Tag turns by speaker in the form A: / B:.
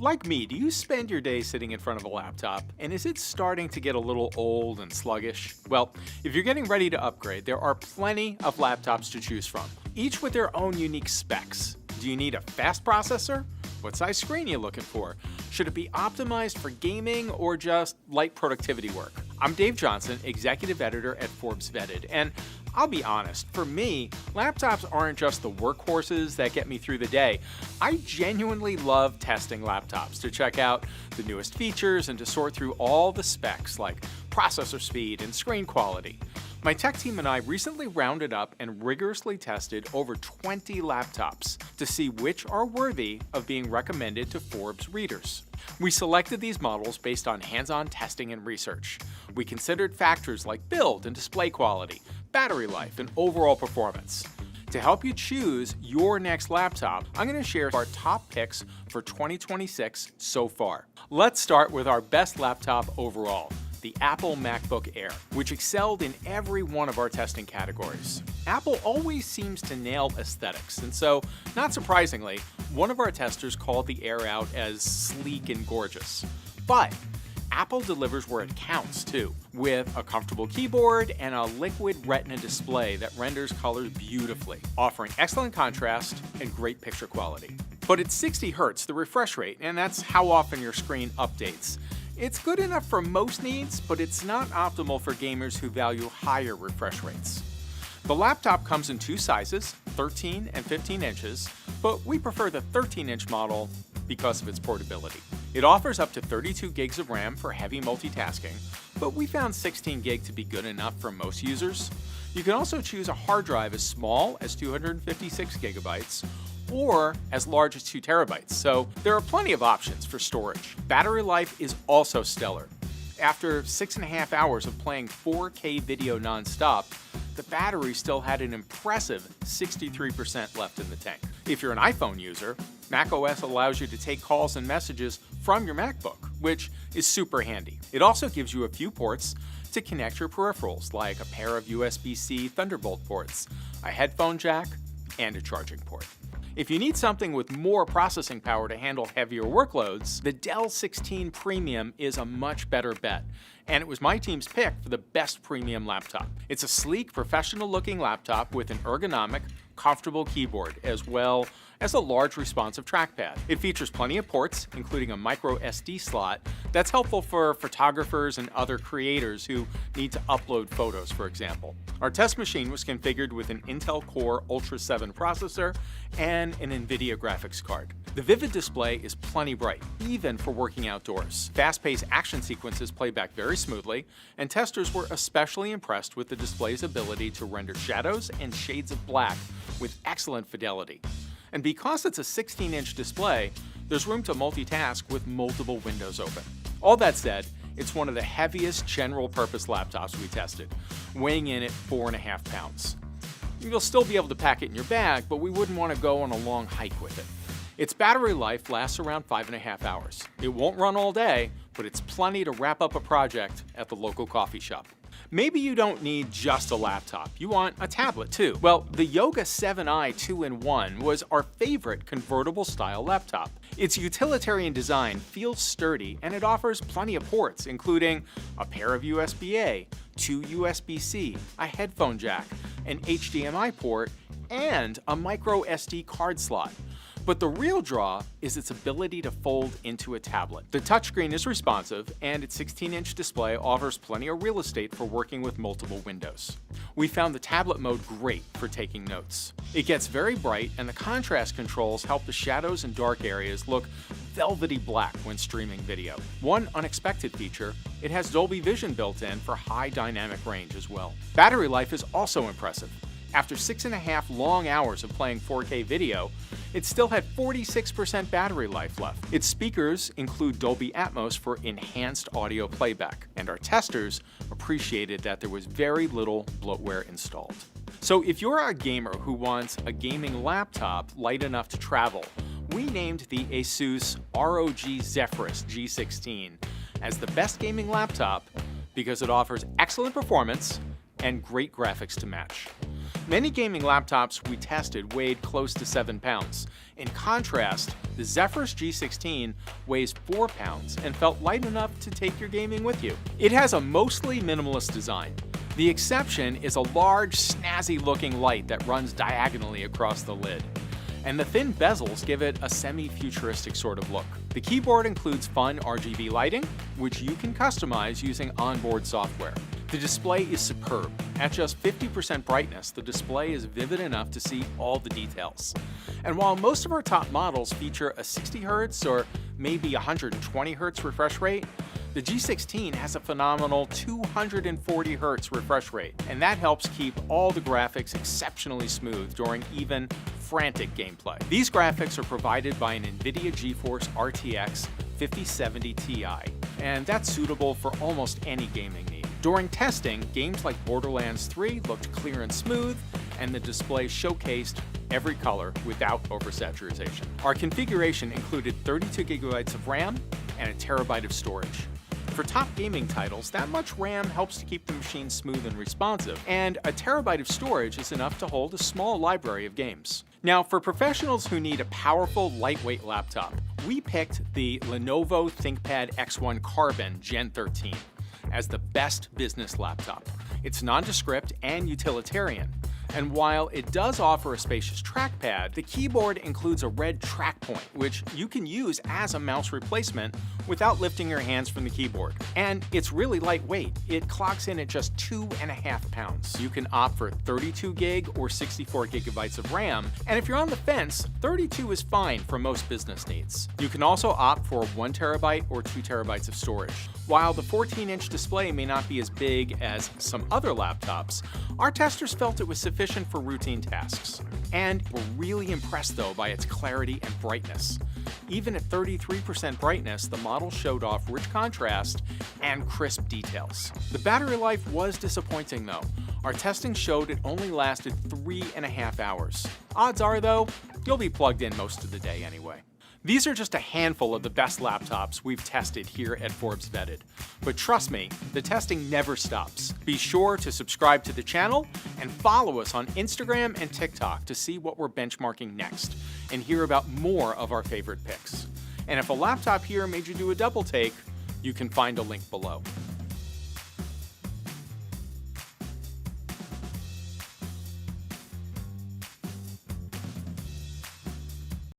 A: Like me, do you spend your day sitting in front of a laptop? And is it starting to get a little old and sluggish? Well, if you're getting ready to upgrade, there are plenty of laptops to choose from, each with their own unique specs. Do you need a fast processor? What size screen are you looking for? Should it be optimized for gaming or just light productivity work? I'm Dave Johnson, executive editor at Forbes Vetted, and I'll be honest, for me, laptops aren't just the workhorses that get me through the day. I genuinely love testing laptops to check out the newest features and to sort through all the specs like processor speed and screen quality. My tech team and I recently rounded up and rigorously tested over 20 laptops to see which are worthy of being recommended to Forbes readers. We selected these models based on hands-on testing and research. We considered factors like build and display quality, battery life, and overall performance. To help you choose your next laptop, I'm going to share our top picks for 2026 so far. Let's start with our best laptop overall, the Apple MacBook Air, which excelled in every one of our testing categories. Apple always seems to nail aesthetics, and so, not surprisingly, one of our testers called the Air out as sleek and gorgeous. But Apple delivers where it counts too, with a comfortable keyboard and a liquid retina display that renders colors beautifully, offering excellent contrast and great picture quality. But it's 60 Hz, the refresh rate, and that's how often your screen updates. It's good enough for most needs, but it's not optimal for gamers who value higher refresh rates. The laptop comes in two sizes, 13 and 15 inches, but we prefer the 13-inch model because of its portability. It offers up to 32 gigs of RAM for heavy multitasking, but we found 16 gig to be good enough for most users. You can also choose a hard drive as small as 256 gigabytes or as large as 2 terabytes, so there are plenty of options for storage. Battery life is also stellar. After 6.5 hours of playing 4K video non-stop, the battery still had an impressive 63% left in the tank. If you're an iPhone user, macOS allows you to take calls and messages from your MacBook, which is super handy. It also gives you a few ports to connect your peripherals, like a pair of USB-C Thunderbolt ports, a headphone jack, and a charging port. If you need something with more processing power to handle heavier workloads, the Dell 16 Premium is a much better bet, and it was my team's pick for the best premium laptop. It's a sleek, professional-looking laptop with an ergonomic, comfortable keyboard, as well as a large responsive trackpad. It features plenty of ports, including a micro SD slot that's helpful for photographers and other creators who need to upload photos, for example. Our test machine was configured with an Intel Core Ultra 7 processor and an NVIDIA graphics card. The vivid display is plenty bright, even for working outdoors. Fast-paced action sequences play back very smoothly, and testers were especially impressed with the display's ability to render shadows and shades of black with excellent fidelity. And because it's a 16-inch display, there's room to multitask with multiple windows open. All that said, it's one of the heaviest general-purpose laptops we tested, weighing in at 4.5 pounds. You'll still be able to pack it in your bag, but we wouldn't want to go on a long hike with it. Its battery life lasts around 5.5 hours. It won't run all day, but it's plenty to wrap up a project at the local coffee shop. Maybe you don't need just a laptop, you want a tablet too. Well, the Yoga 7i 2-in-1 was our favorite convertible style laptop. Its utilitarian design feels sturdy and it offers plenty of ports, including a pair of USB-A, 2 USB-C, a headphone jack, an HDMI port, and a micro SD card slot. But the real draw is its ability to fold into a tablet. The touchscreen is responsive, and its 16-inch display offers plenty of real estate for working with multiple windows. We found the tablet mode great for taking notes. It gets very bright, and the contrast controls help the shadows and dark areas look velvety black when streaming video. One unexpected feature, it has Dolby Vision built in for high dynamic range as well. Battery life is also impressive. After 6.5 long hours of playing 4K video, it still had 46% battery life left. Its speakers include Dolby Atmos for enhanced audio playback, and our testers appreciated that there was very little bloatware installed. So if you're a gamer who wants a gaming laptop light enough to travel, we named the Asus ROG Zephyrus G16 as the best gaming laptop because it offers excellent performance and great graphics to match. Many gaming laptops we tested weighed close to 7 pounds. In contrast, the Zephyrus G16 weighs 4 pounds and felt light enough to take your gaming with you. It has a mostly minimalist design. The exception is a large, snazzy-looking light that runs diagonally across the lid. And the thin bezels give it a semi-futuristic sort of look. The keyboard includes fun RGB lighting, which you can customize using onboard software. The display is superb. At just 50% brightness, the display is vivid enough to see all the details. And while most of our top models feature a 60 Hz or maybe 120 Hz refresh rate, the G16 has a phenomenal 240 Hz refresh rate, and that helps keep all the graphics exceptionally smooth during even frantic gameplay. These graphics are provided by an NVIDIA GeForce RTX 5070 Ti, and that's suitable for almost any gaming need. During testing, games like Borderlands 3 looked clear and smooth, and the display showcased every color without oversaturation. Our configuration included 32 GB of RAM and a terabyte of storage. For top gaming titles, that much RAM helps to keep the machine smooth and responsive, and a terabyte of storage is enough to hold a small library of games. Now, for professionals who need a powerful, lightweight laptop, we picked the Lenovo ThinkPad X1 Carbon Gen 13 as the best business laptop. It's nondescript and utilitarian. And while it does offer a spacious trackpad, the keyboard includes a red track point, which you can use as a mouse replacement without lifting your hands from the keyboard. And it's really lightweight. It clocks in at just 2.5 pounds. You can opt for 32 gig or 64 gigabytes of RAM, and if you're on the fence, 32 is fine for most business needs. You can also opt for 1 terabyte or 2 terabytes of storage. While the 14-inch display may not be as big as some other laptops, our testers felt it was sufficient for routine tasks. And were really impressed though by its clarity and brightness. Even at 33% brightness, the model showed off rich contrast and crisp details. The battery life was disappointing though. Our testing showed it only lasted 3.5 hours. Odds are though, you'll be plugged in most of the day anyway. These are just a handful of the best laptops we've tested here at Forbes Vetted. But trust me, the testing never stops. Be sure to subscribe to the channel and follow us on Instagram and TikTok to see what we're benchmarking next and hear about more of our favorite picks. And if a laptop here made you do a double take, you can find a link below.